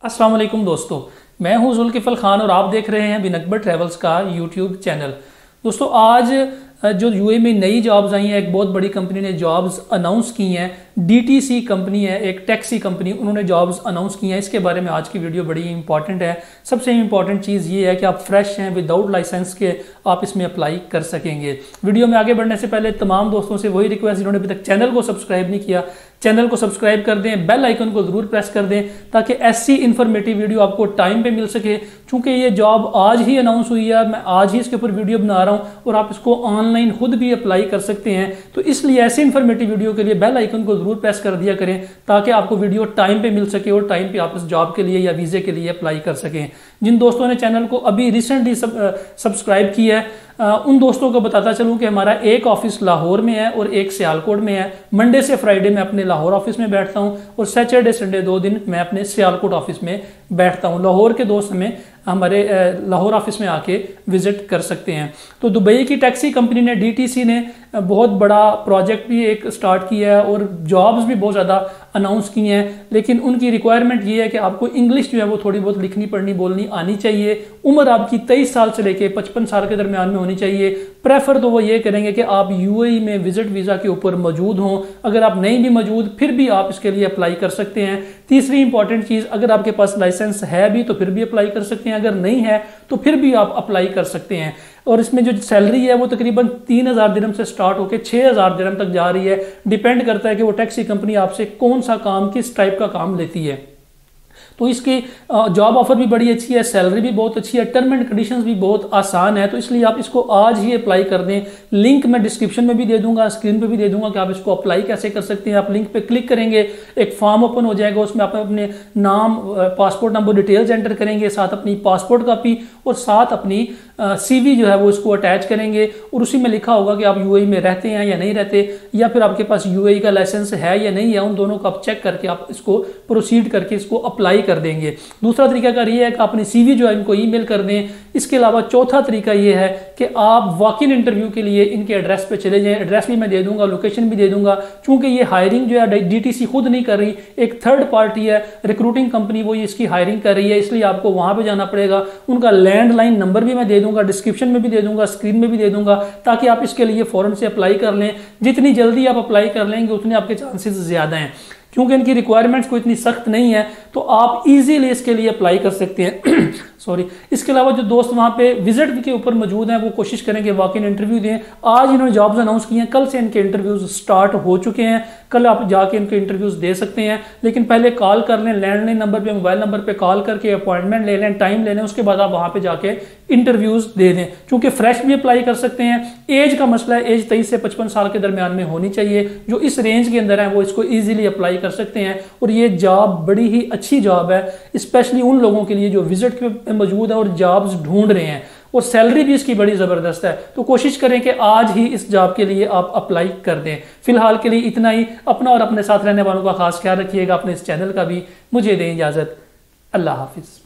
अस्सलाम वालेकुम दोस्तों, मैं हूं जुल्किफल खान और आप देख रहे हैं बिन अकबर ट्रैवल्स का यूट्यूब चैनल। दोस्तों आज जो यूए में नई जॉब्स आई हैं, एक बहुत बड़ी कंपनी ने जॉब्स अनाउंस की हैं। डीटीसी कंपनी है, एक टैक्सी कंपनी, उन्होंने जॉब्स अनाउंस की हैं। इसके बारे में आज की वीडियो बड़ी इंपॉर्टेंट है। सबसे इंपॉर्टेंट चीज़ ये है कि आप फ्रेश हैं, विदाउट लाइसेंस के आप इसमें अप्लाई कर सकेंगे। वीडियो में आगे बढ़ने से पहले तमाम दोस्तों से वही रिक्वेस्ट, जिन्होंने अभी तक चैनल को सब्सक्राइब नहीं किया, चैनल को सब्सक्राइब कर दें, बेल आइकन को जरूर प्रेस कर दें ताकि ऐसी इन्फॉर्मेटिव वीडियो आपको टाइम पे मिल सके। चूंकि ये जॉब आज ही अनाउंस हुई है, मैं आज ही इसके ऊपर वीडियो बना रहा हूं और आप इसको ऑनलाइन खुद भी अप्लाई कर सकते हैं। तो इसलिए ऐसी इन्फॉर्मेटिव वीडियो के लिए बेल आइकन को जरूर प्रेस कर दिया करें ताकि आपको वीडियो टाइम पे मिल सके और टाइम पे आप इस जॉब के लिए या वीजे के लिए अप्लाई कर सकें। जिन दोस्तों ने चैनल को अभी रिसेंटली सब्सक्राइब किया है, उन दोस्तों को बताता चलूं कि हमारा एक ऑफिस लाहौर में है और एक सियालकोट में है। मंडे से फ्राइडे मैं अपने लाहौर ऑफिस में बैठता हूं और सैटरडे संडे 2 दिन मैं अपने सियालकोट ऑफिस में बैठता हूं। लाहौर के दोस्त हमें हमारे लाहौर ऑफिस में आके विजिट कर सकते हैं। तो दुबई की टैक्सी कंपनी ने, डीटीसी ने बहुत बड़ा प्रोजेक्ट भी एक स्टार्ट किया है और जॉब्स भी बहुत ज़्यादा अनाउंस की हैं। लेकिन उनकी रिक्वायरमेंट ये है कि आपको इंग्लिश जो है वो थोड़ी बहुत लिखनी पढ़नी बोलनी आनी चाहिए। उम्र आपकी 23 साल से लेके 55 साल के दरमियान में होनी चाहिए। प्रेफर तो वो ये करेंगे कि आप यूएई में विजिट वीज़ा के ऊपर मौजूद हों। अगर आप नहीं भी मौजूद, फिर भी आप इसके लिए अप्लाई कर सकते हैं। तीसरी इंपॉर्टेंट चीज़, अगर आपके पास लाइसेंस है भी तो फिर भी अप्लाई कर सकते हैं, अगर नहीं है तो फिर भी आप अप्लाई कर सकते हैं। और इसमें जो सैलरी है वो तकरीबन 3000 दिरहम से स्टार्ट होकर 6000 दिरहम तक जा रही है। डिपेंड करता है कि वो टैक्सी कंपनी आपसे कौन सा काम, किस टाइप का काम लेती है। तो इसकी जॉब ऑफर भी बड़ी अच्छी है, सैलरी भी बहुत अच्छी है, टर्म एंड कंडीशंस भी बहुत आसान है। तो इसलिए आप इसको आज ही अप्लाई कर दें। लिंक मैं डिस्क्रिप्शन में भी दे दूंगा, स्क्रीन पे भी दे दूंगा कि आप इसको अप्लाई कैसे कर सकते हैं। आप लिंक पे क्लिक करेंगे, एक फॉर्म ओपन हो जाएगा, उसमें आप अपने नाम, पासपोर्ट नंबर, डिटेल्स एंटर करेंगे, साथ अपनी पासपोर्ट कॉपी और साथ अपनी सीवी जो है वो इसको अटैच करेंगे और उसी में लिखा होगा कि आप यूएई में रहते हैं या नहीं रहते, या फिर आपके पास यूएई का लाइसेंस है या नहीं है। उन दोनों को आप चेक करके आप इसको प्रोसीड करके इसको अप्लाई कर देंगे। दूसरा तरीका ये है कि अपनी सीवी जो है इनको ईमेल कर दें। इसके अलावा चौथा तरीका ये है कि आप वॉक इन इंटरव्यू के लिए इनके एड्रेस पे चले जाएं। एड्रेस भी मैं दे दूंगा, लोकेशन भी दे दूंगा। चूंकि ये हायरिंग जो है डीटीसी खुद नहीं कर रही, एक थर्ड पार्टी है, रिक्रूटिंग कंपनी, वो इसकी हायरिंग कर रही है, इसलिए आपको वहां पे जाना पड़ेगा। उनका लैंडलाइन नंबर भी मैं दे दूंगा, डिस्क्रिप्शन में भी दे दूंगा, स्क्रीन में भी दे दूंगा, ताकि आप इसके लिए फौरन से अप्लाई कर लें। जितनी जल्दी आप अप्लाई कर लेंगे उतने आपके चांसेस ज्यादा हैं। क्योंकि इनकी रिक्वायरमेंट्स कोई इतनी सख्त नहीं है तो आप इजीली इसके लिए अप्लाई कर सकते हैं। सॉरी। इसके अलावा जो दोस्त वहां पे विजिट के ऊपर मौजूद हैं वो कोशिश करें कि वॉक इन इंटरव्यू दें। आज इन्होंने जॉब्स अनाउंस की हैं, कल से इनके इंटरव्यूज स्टार्ट हो चुके हैं। कल आप जाके इनके इंटरव्यूज दे सकते हैं, लेकिन पहले कॉल कर लें, लैंडलाइन नंबर पे, मोबाइल नंबर पे कॉल करके अपॉइंटमेंट ले लें, टाइम ले लें, उसके बाद आप वहां पे जाके इंटरव्यूज दे दें। क्योंकि फ्रेश भी अप्लाई कर सकते हैं। एज का मसला है, एज 23 से 55 साल के दरमियान में होनी चाहिए। जो इस रेंज के अंदर है वो इसको ईजिली अप्लाई कर सकते हैं और ये जॉब बड़ी ही अच्छी जॉब है, स्पेशली उन लोगों के लिए जो विजिट पे मौजूद है और जॉब्स ढूंढ रहे हैं। और सैलरी भी इसकी बड़ी ज़बरदस्त है। तो कोशिश करें कि आज ही इस जॉब के लिए आप अप्लाई कर दें। फिलहाल के लिए इतना ही। अपना और अपने साथ रहने वालों का खास ख्याल रखिएगा। अपने इस चैनल का भी मुझे दें इजाज़त। अल्लाह हाफिज़।